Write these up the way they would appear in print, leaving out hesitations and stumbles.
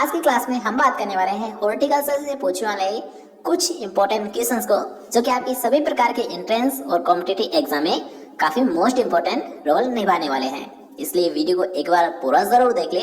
आज की क्लास में हम बात करने वाले हैं हॉर्टिकल्चर से पूछने वाले कुछ इंपॉर्टेंट क्वेश्चंस को, जो कि आपकी सभी प्रकार के एंट्रेंस और कॉम्पिटिटिव एग्जाम में काफी मोस्ट इंपॉर्टेंट रोल निभाने वाले हैं। इसलिए वीडियो को एक बार पूरा जरूर देख ले,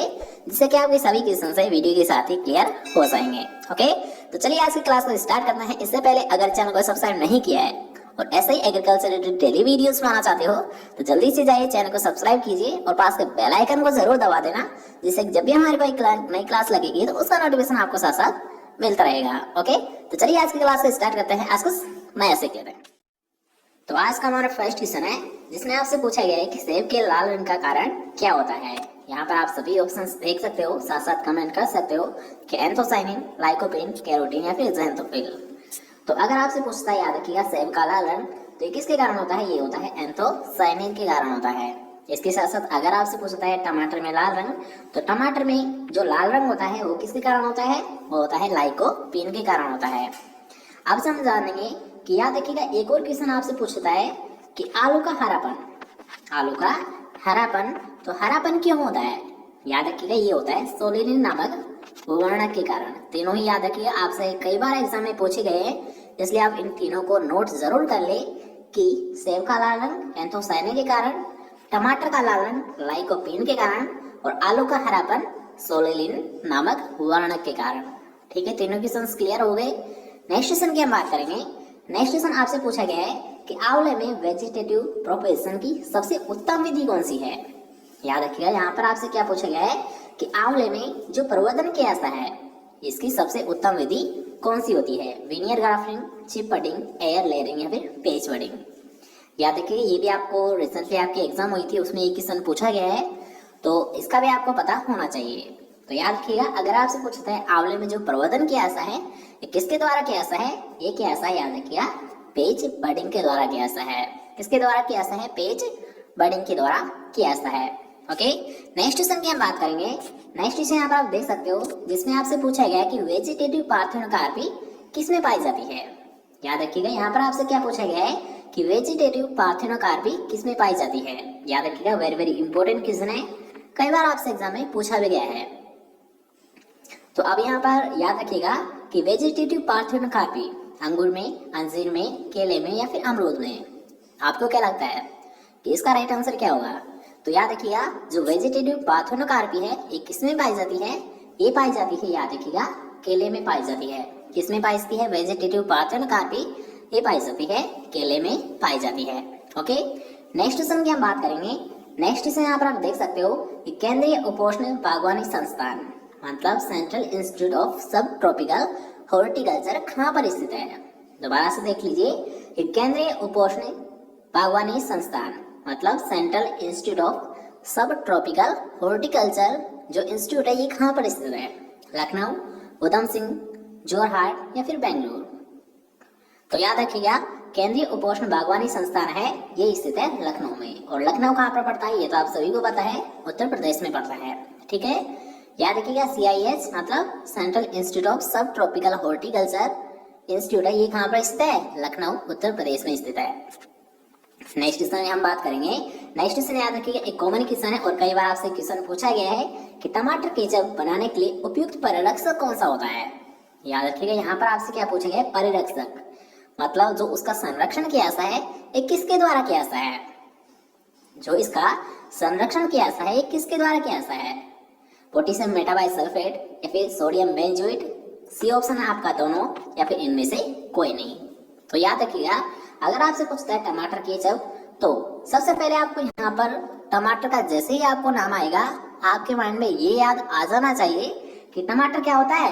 जिससे कि आपके सभी क्वेश्चन है वीडियो के साथ ही क्लियर हो जाएंगे। ओके, तो चलिए आज की क्लास को स्टार्ट करना है। इससे पहले अगर चैनल को सब्सक्राइब नहीं किया है और ऐसे ही एग्रीकल्चर रिलेटेड डेली वीडियोस बनाना चाहते हो तो जल्दी से जाइए चैनल को सब्सक्राइब कीजिए और पास के बेल आइकन को जरूर दबा देना, जिससे जब भी हमारी कोई नई क्लास लगेगी तो उसका नोटिफिकेशन आपको साथ साथ मिलता रहेगा। ओके, तो चलिए आज की क्लास को स्टार्ट करते हैं। आज कुछ नया सीख लेते हैं। तो आज का हमारा फर्स्ट क्वेश्चन है, जिसमें आपसे पूछा गया है कि सेब के लाल रंग का कारण क्या होता है। यहाँ पर आप सभी ऑप्शंस देख सकते हो, साथ साथ कमेंट कर सकते हो कि एंथोसाइनिन, लाइकोपीन, कैरोटीन या फिर ज़ैंथोफिल। तो अगर आपसे पूछता है, याद रखिएगा, सेब का लाल रंग तो ये किसके कारण होता है? ये होता है एंथोसाइनिन के कारण होता है। इसके साथ साथ अगर आपसे पूछता है टमाटर में लाल रंग, तो टमाटर में जो लाल रंग होता है वो किसके कारण होता है? वो होता है लाइकोपीन के कारण होता है। अब हम जानेंगे कि याद रखिएगा, एक और क्वेश्चन आपसे पूछता है कि आलू का हरापन, आलू का हरापन, तो हरापन क्यों होता है? याद रखिएगा, ये होता है सोलिनिन नामक वर्णक के कारण। तीनों ही याद रखिएगा, आपसे कई बार एग्जाम में पूछे गए हैं, इसलिए आप इन तीनों को नोट जरूर कर ले कि सेब का लाल रंग एंथोसाइनिन के कारण, टमाटर का लाल रंग लाइकोपीन के कारण और आलू का हरापन सोलिनिन नामक वर्णक के कारण। ठीक है, तीनों क्वेश्चन क्लियर हो गए। नेक्स्ट क्वेश्चन की हम बात करेंगे। नेक्स्ट क्वेश्चन आपसे पूछा गया है कि आंवले में वेजिटेटिव प्रोपेगेशन की सबसे उत्तम विधि कौन सी है? याद रखिएगा, यहाँ पर आपसे क्या पूछा गया है कि आंवले में जो प्रवर्धन किया जाता है, इसकी सबसे उत्तम विधि कौन सी होती है? Veneer grafting, chip putting, air layering या फिर पेज बडिंग। याद रखिए, ये भी आपको रिसेंटली आपकी एग्जाम हुई थी, उसमें एक क्वेश्चन पूछा गया है, तो इसका भी आपको पता होना चाहिए। तो याद रखिएगा, अगर आपसे पूछता है आंवले में जो प्रवर्धन किया जाता है, ये किसके द्वारा किया जाता है? ये किया जाता है, याद रखिएगा, पेज बडिंग के द्वारा किया जाता है। किसके द्वारा किया जाता है? पेज बडिंग के द्वारा किया जाता है। ओके, नेक्स्ट क्वेश्चन की हम बात करेंगे। नेक्स्ट क्वेश्चन यहाँ पर आप देख सकते हो, जिसमें आपसे पूछा गया है कि वेजिटेटिव पार्थेनोकार्पी किसमें पाई जाती है। याद रखिएगा, यहाँ पर आपसे क्या पूछा गया है कि वेजिटेटिव पार्थेनोकार्पी किसमें पाई जाती है। याद रखिएगा, वेरी वेरी इंपॉर्टेंट क्वेश्चन है, कई बार आपसे एग्जाम में पूछा भी गया है। तो अब यहाँ पर याद रखिएगा कि वेजिटेटिव पार्थेनोकार्पी अंगूर में, अंजीर में, केले में या फिर अमरूद में। आपको क्या लगता है कि इसका राइट आंसर क्या होगा? तो याद रखिएगा, जो वेजिटेटिव पार्थेनोकार्पी है ये किसमें पाई जाती है? ये पाई जाती है, याद रखिएगा, केले में पाई जाती है। किसमें पाई जाती है? वेजिटेटिव पार्थेनोकार्पी ये पाई जाती है, केले में पाई जाती है। ओके, नेक्स्ट क्वेश्चन की हम बात करेंगे। नेक्स्ट क्वेश्चन यहाँ पर आप देख सकते हो कि केंद्रीय उपोष्ण बागवानी संस्थान, मतलब सेंट्रल इंस्टीट्यूट ऑफ सब ट्रॉपिकल हॉर्टिकल्चर कहाँ पर स्थित है? दोबारा से देख लीजिए कि केंद्रीय उपोष्ण बागवानी संस्थान, मतलब सेंट्रल इंस्टीट्यूट ऑफ सब ट्रॉपिकल हॉर्टिकल्चर जो इंस्टीट्यूट है, ये कहाँ पर स्थित है? लखनऊ, उधम सिंह, जोरहाट या फिर बेंगलुरु। तो याद रखिएगा, केंद्रीय उपोष्ण बागवानी संस्थान है, ये स्थित है लखनऊ में। और लखनऊ कहाँ पर पड़ता है? ये तो आप सभी को पता है, उत्तर प्रदेश में पड़ता है। ठीक है, याद रखिएगा, CIH मतलब सेंट्रल इंस्टीट्यूट ऑफ सब ट्रॉपिकल हॉर्टिकल्चर इंस्टीट्यूट है, ये कहाँ पर स्थित है? लखनऊ, उत्तर प्रदेश में स्थित है। नेक्स्ट क्वेश्चन हम बात करेंगे। नेक्स्ट क्वेश्चन याद रखिएगा, एक कॉमन क्वेश्चन है और कई बार आपसे क्वेश्चन पूछा गया है कि टमाटर केचप बनाने के लिए उपयुक्त परिरक्षक कौन सा होता है। याद रखिएगा, यहाँ पर आपसे क्या पूछा गया है? परिरक्षक, मतलब जो उसका संरक्षण किया जाता है ये किसके द्वारा किया जाता है? जो इसका संरक्षण किया जाता है ये किसके द्वारा किया जाता है? पोटेशियम मेटाबाइसल्फेट या फिर सोडियम बेंजोएट? सी ऑप्शन है आपका, दोनों या फिर इनमें से कोई नहीं। तो याद रखिएगा, अगर आपसे पूछता है टमाटर केचप, तो सबसे पहले आपको यहाँ पर टमाटर का जैसे ही आपको नाम आएगा, आपके माइंड में ये याद आ जाना चाहिए कि टमाटर क्या होता है?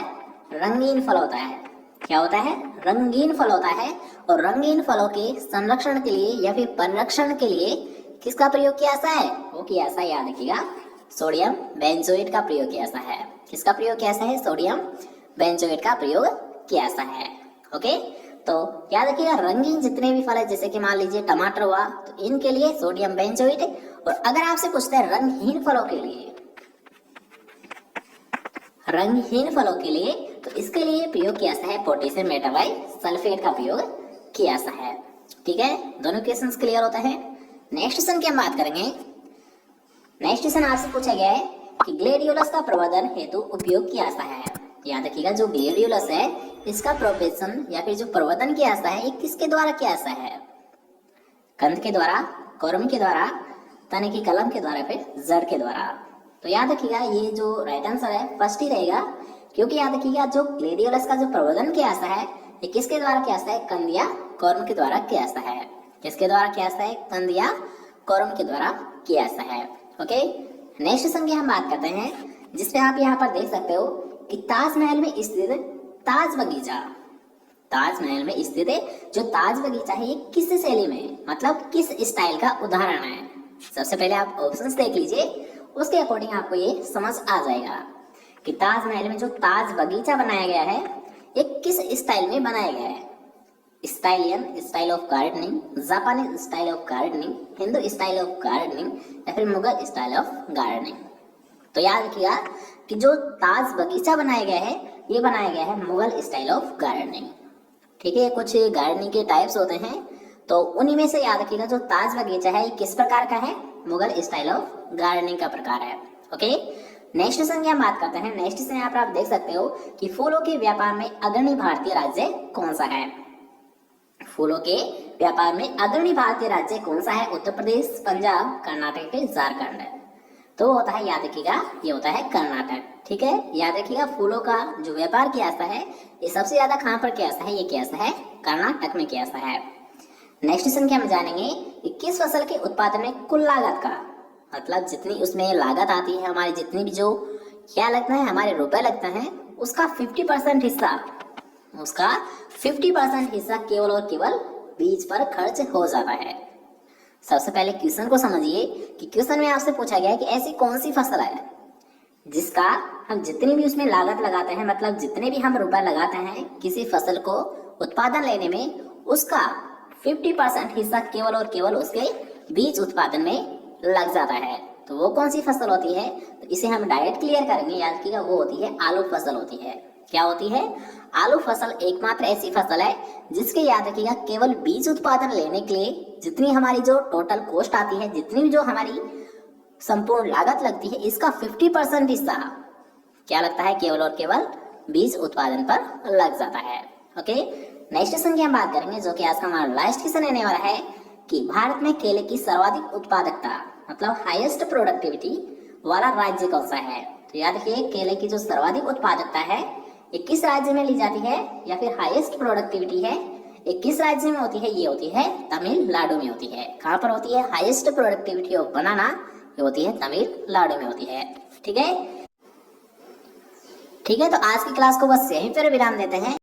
रंगीन फल होता है। क्या होता है? रंगीन फल होता है। और रंगीन फलों के संरक्षण के लिए या फिर परिरक्षण के लिए किसका प्रयोग किया जाता है? वो किया जाता है, याद रखिएगा, सोडियम बेंजोएट का प्रयोग किया जाता है। किसका प्रयोग किया जाता है? सोडियम बेंजोएट का प्रयोग किया जाता है। ओके, तो याद रखिएगा, रंगीन जितने भी फल है, जैसे कि मान लीजिए टमाटर हुआ, तो इनके लिए सोडियम बेंजोएट। और अगर आपसे पूछते हैं रंगहीन फलों के लिए, रंगहीन फलों के लिए, तो इसके लिए प्रयोग किया जाता है पोटेशियम मेटाबाइसल्फेट का प्रयोग किया जाता है। ठीक है, दोनों क्वेश्चंस क्लियर होता है। नेक्स्ट क्वेश्चन की हम बात करेंगे। नेक्स्ट क्वेश्चन आपसे पूछा गया है कि ग्लेडियोलस का प्रवर्धन हेतु उपयोग किया जाता है। याद रखिएगा, जो ग्लेडियोलस है इसका प्रोपेगेशन या फिर जो प्रवर्धन किया जाता है ये किसके द्वारा किया जाता है? कंद के द्वारा, कौर्म के द्वारा, तने की कलम के द्वारा, फिर जड़ के द्वारा। तो याद रखिएगा ये जो राइट आंसर है फर्स्ट ही रहेगा, क्योंकि याद रखिएगा जो ग्लेडियोलस का जो प्रवर्धन किया जाता है ये किसके द्वारा किया जाता है? कंद या कौर्म के द्वारा किया जाता है। किसके द्वारा किया जाता है? कंद या कौर्म के द्वारा किया जाता है। ओके, नेक्स्ट संख्या हम बात करते हैं जिसमें आप यहाँ पर देख सकते हो कि ताजमहल में स्थित ताज बगीचा, ताजमहल में स्थित है जो ताज बगीचा है ये किस शैली में, मतलब किस स्टाइल का उदाहरण है? सबसे पहले आप ऑप्शंस देख लीजिए, उसके अकॉर्डिंग आपको ये समझ आ जाएगा कि ताजमहल में जो ताज बगीचा बनाया गया है ये किस स्टाइल में बनाया गया है। स्टाइलियन स्टाइल ऑफ गार्डनिंग, जापानी style of gardening, Hindu style of gardening या फिर मुगल स्टाइल ऑफ गार्डनिंग। तो याद रखिएगा कि जो ताज बगीचा बनाया गया है ये बनाया गया है मुगल स्टाइल ऑफ गार्डनिंग। ठीक है, कुछ गार्डनिंग के टाइप्स होते हैं तो उन्हीं में से याद रखिएगा जो ताज बगीचा है ये किस प्रकार का है? मुगल स्टाइल ऑफ गार्डनिंग का प्रकार है। ओके, नेक्स्ट संख्या हम बात करते हैं। नेक्स्ट से यहाँ पर आप देख सकते हो कि फूलों के व्यापार में अग्रणी भारतीय राज्य कौन सा है? फूलों के व्यापार में अग्रणी भारतीय राज्य कौन सा है? उत्तर प्रदेश, पंजाब, कर्नाटक, झारखंड। तो होता है, याद रखिएगा, ये होता है कर्नाटक। ठीक है, याद रखिएगा फूलों का जो व्यापार किया जाता है ये सबसे ज्यादा कहाँ पर किया जाता है? ये किया जाता है कर्नाटक में किया जाता है। नेक्स्ट संख्या में जानेंगे कि किस फसल के उत्पादन में कुल लागत का, मतलब जितनी उसमें लागत आती है हमारी, जितनी भी जो क्या लगता है हमारे रुपए लगता है उसका 50% हिस्सा, उसका 50% हिस्सा केवल और केवल बीज पर खर्च हो जाता है। सबसे पहले क्वेश्चन को समझिए कि क्वेश्चन में आपसे पूछा गया है कि ऐसी कौन सी फसल है जिसका हम जितनी भी उसमें लागत लगाते हैं, मतलब जितने भी हम रुपए लगाते हैं किसी फसल को उत्पादन लेने में, उसका 50% हिस्सा केवल और केवल उसके बीज उत्पादन में लग जाता है। तो वो कौन सी फसल होती है? तो इसे हम डायरेक्ट क्लियर करेंगे। याद रखिएगा वो होती है आलू फसल होती है। क्या होती है? आलू फसल एकमात्र ऐसी फसल है जिसके, याद रखिएगा, केवल बीज उत्पादन लेने के लिए जितनी हमारी जो टोटल कॉस्ट आती है, जितनी भी जो हमारी संपूर्ण लागत लगती है, इसका 50% हिस्सा क्या लगता है? केवल और केवल बीज उत्पादन पर लग जाता है। ओके, नेक्स्ट संख्या हम बात करेंगे जो कि आज का हमारा लास्ट क्वेश्चन रहने वाला है कि भारत में केले की सर्वाधिक उत्पादकता, मतलब हाईएस्ट प्रोडक्टिविटी वाला राज्य कौन सा है? तो याद रखिए केले की जो सर्वाधिक उत्पादकता है ये किस राज्य में ली जाती है, या फिर हाईएस्ट प्रोडक्टिविटी है ये किस राज्य में होती है? ये होती है तमिलनाडु में होती है। कहाँ पर होती है? हाईएस्ट प्रोडक्टिविटी ऑफ बनाना ये होती है तमिलनाडु में होती है। ठीक है, ठीक है, तो आज की क्लास को बस यहीं पर विराम देते हैं।